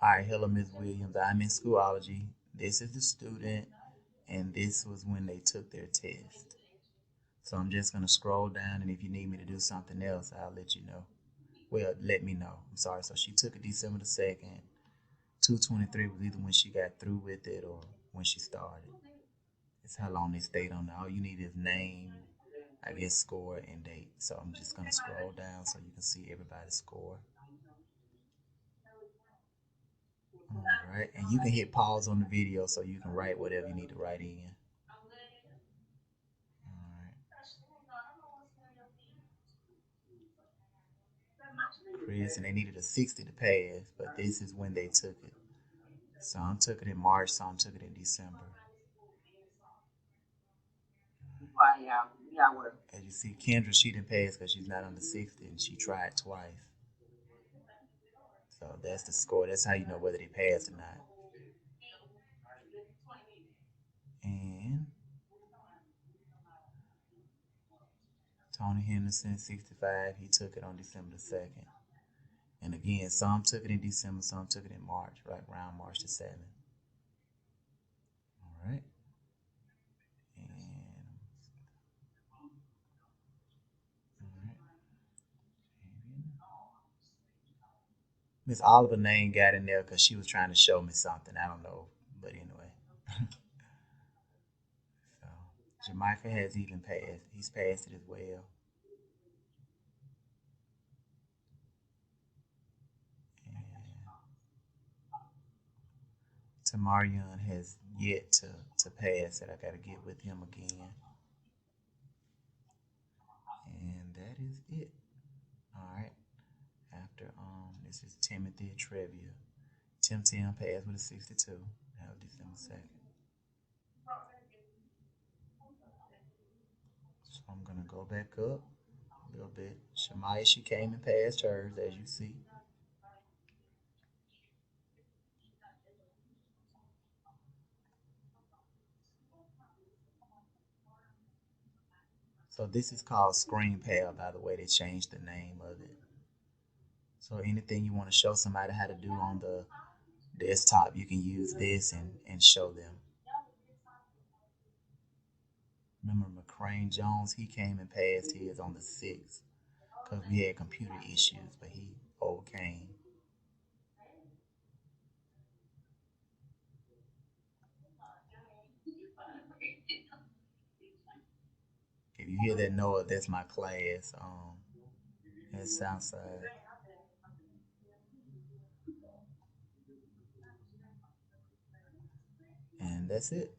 All right, hello, Miss Williams. I'm in Schoolology. This is the student, and this was when they took their test. So I'm just gonna scroll down, and if you need me to do something else, I'll let you know. Well, let me know. I'm sorry. So she took it December the 2nd. 223 was either when she got through with it or when she started. It's how long they stayed on there. All you need is name, I guess, score, and date. So I'm just gonna scroll down so you can see everybody's score. All right, and you can hit pause on the video so you can write whatever you need to write in. All right, Chris, and they needed a 60 to pass, but this is when they took it. Some took it in March, some took it in December. As you see, Kendra, she didn't pass because she's not under 60 and she tried twice. So that's the score. That's how you know whether they passed or not. And Tony Henderson, 65, he took it on December the 2nd. And again, some took it in December, some took it in March, right around March the 7th. All right. And all right. Miss Oliver name got in there because she was trying to show me something. I don't know. But anyway. So Jamaica has even passed. He's passed it as well. And Tamarion has yet to pass it. I gotta get with him again. And that is it. Alright. After this is Timothy Trivia. Tim passed with a 62. That was December 2nd. So I'm gonna go back up a little bit. Shamaya, she came and passed hers, as you see. So this is called Screen Pal, by the way. They changed the name of it. So anything you want to show somebody how to do on the desktop, you can use this and show them. Remember McCrane Jones, he came and passed his on the 6th because we had computer issues, but he overcame. If you hear that Noah, that's my class at Southside. And that's it.